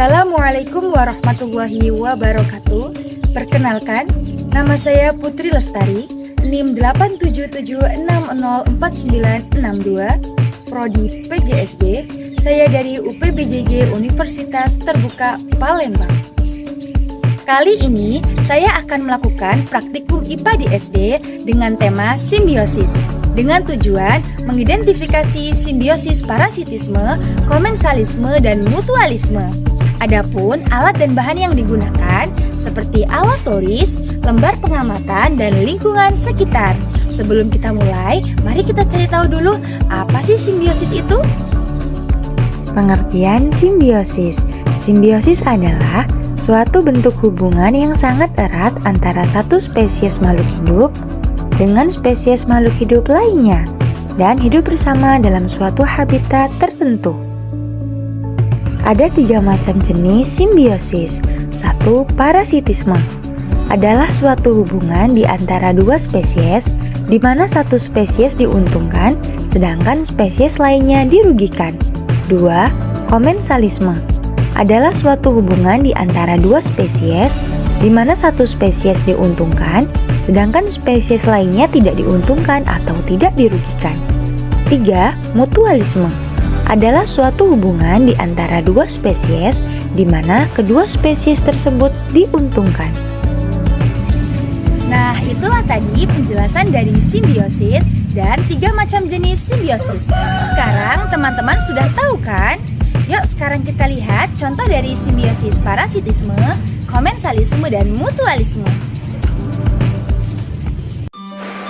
Assalamualaikum warahmatullahi wabarakatuh. Perkenalkan, nama saya Putri Lestari, NIM 87760492, Prodi PGSD. Saya dari UPBJJ Universitas Terbuka Palembang. Kali ini saya akan melakukan praktikum IPA di SD dengan tema simbiosis, dengan tujuan mengidentifikasi simbiosis parasitisme, komensalisme, dan mutualisme. Adapun alat dan bahan yang digunakan seperti alat tulis, lembar pengamatan, dan lingkungan sekitar. Sebelum kita mulai, mari kita cari tahu dulu apa sih simbiosis itu? Pengertian simbiosis. Simbiosis adalah suatu bentuk hubungan yang sangat erat antara satu spesies makhluk hidup dengan spesies makhluk hidup lainnya dan hidup bersama dalam suatu habitat tertentu. Ada 3 macam jenis simbiosis. 1. Parasitisme adalah suatu hubungan di antara 2 spesies di mana satu spesies diuntungkan sedangkan spesies lainnya dirugikan. 2. Komensalisme adalah suatu hubungan di antara 2 spesies di mana satu spesies diuntungkan sedangkan spesies lainnya tidak diuntungkan atau tidak dirugikan. 3. Mutualisme adalah suatu hubungan di antara 2 spesies di mana kedua spesies tersebut diuntungkan. Nah, itulah tadi penjelasan dari simbiosis dan 3 macam jenis simbiosis. Sekarang teman-teman sudah tahu kan? Yuk sekarang kita lihat contoh dari simbiosis parasitisme, komensalisme, dan mutualisme.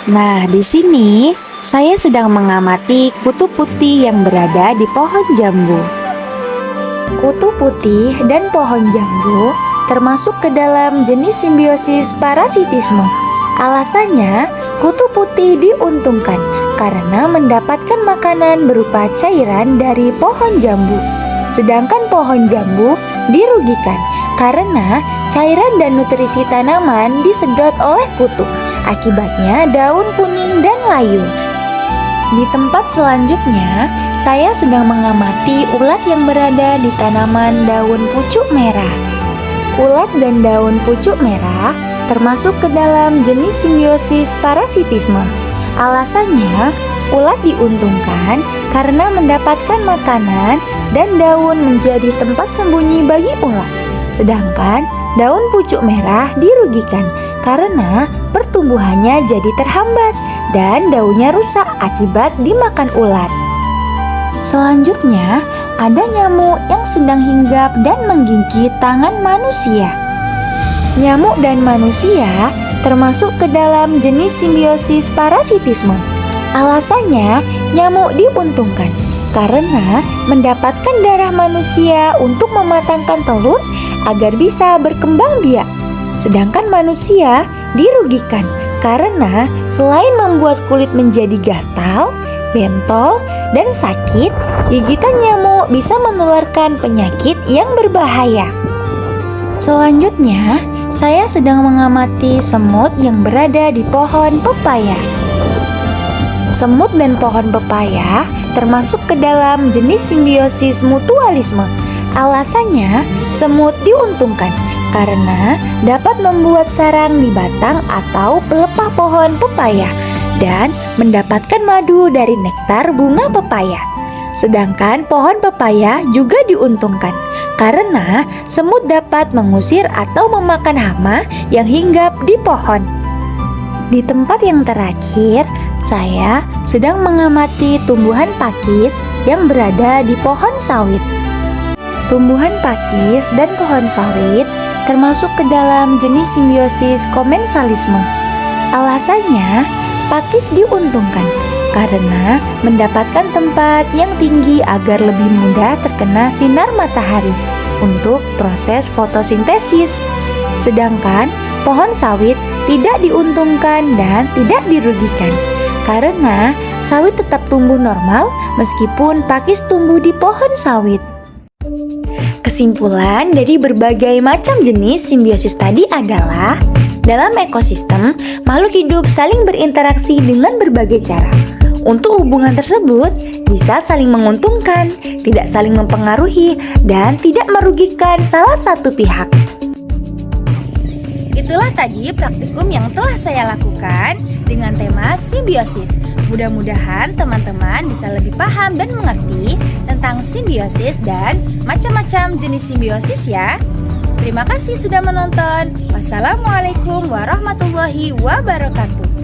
Nah, di sini saya sedang mengamati kutu putih yang berada di pohon jambu. Kutu putih dan pohon jambu termasuk ke dalam jenis simbiosis parasitisme. Alasannya, kutu putih diuntungkan karena mendapatkan makanan berupa cairan dari pohon jambu. Sedangkan pohon jambu dirugikan karena cairan dan nutrisi tanaman disedot oleh kutu. Akibatnya daun kuning dan layu. Di tempat selanjutnya, saya sedang mengamati ulat yang berada di tanaman daun pucuk merah. Ulat dan daun pucuk merah termasuk ke dalam jenis simbiosis parasitisme. Alasannya, ulat diuntungkan karena mendapatkan makanan dan daun menjadi tempat sembunyi bagi ulat. Sedangkan daun pucuk merah dirugikan karena pertumbuhannya jadi terhambat dan daunnya rusak akibat dimakan ulat. Selanjutnya, ada nyamuk yang sedang hinggap dan menggigit tangan manusia. Nyamuk dan manusia termasuk ke dalam jenis simbiosis parasitisme. Alasannya, nyamuk diuntungkan karena mendapatkan darah manusia untuk mematangkan telur agar bisa berkembang biak. Sedangkan manusia dirugikan karena selain membuat kulit menjadi gatal, bentol, dan sakit, gigitan nyamuk bisa menularkan penyakit yang berbahaya. Selanjutnya, saya sedang mengamati semut yang berada di pohon pepaya. Semut dan pohon pepaya termasuk ke dalam jenis simbiosis mutualisme. Alasannya, semut diuntungkan karena dapat membuat sarang di batang atau pelepah pohon pepaya dan mendapatkan madu dari nektar bunga pepaya. Sedangkan pohon pepaya juga diuntungkan karena semut dapat mengusir atau memakan hama yang hinggap di pohon. Di tempat yang terakhir, saya sedang mengamati tumbuhan pakis yang berada di pohon sawit. Tumbuhan pakis dan pohon sawit termasuk ke dalam jenis simbiosis komensalisme. Alasannya, pakis diuntungkan karena mendapatkan tempat yang tinggi agar lebih mudah terkena sinar matahari untuk proses fotosintesis. Sedangkan pohon sawit tidak diuntungkan dan tidak dirugikan karena sawit tetap tumbuh normal meskipun pakis tumbuh di pohon sawit. Kesimpulan dari berbagai macam jenis simbiosis tadi adalah dalam ekosistem, makhluk hidup saling berinteraksi dengan berbagai cara Untuk hubungan tersebut bisa saling menguntungkan, tidak saling mempengaruhi, dan tidak merugikan salah satu pihak. Itulah tadi praktikum yang telah saya lakukan dengan tema simbiosis. Mudah-mudahan teman-teman bisa lebih paham dan mengerti tentang simbiosis dan macam-macam jenis simbiosis ya. Terima kasih sudah menonton. Wassalamualaikum warahmatullahi wabarakatuh.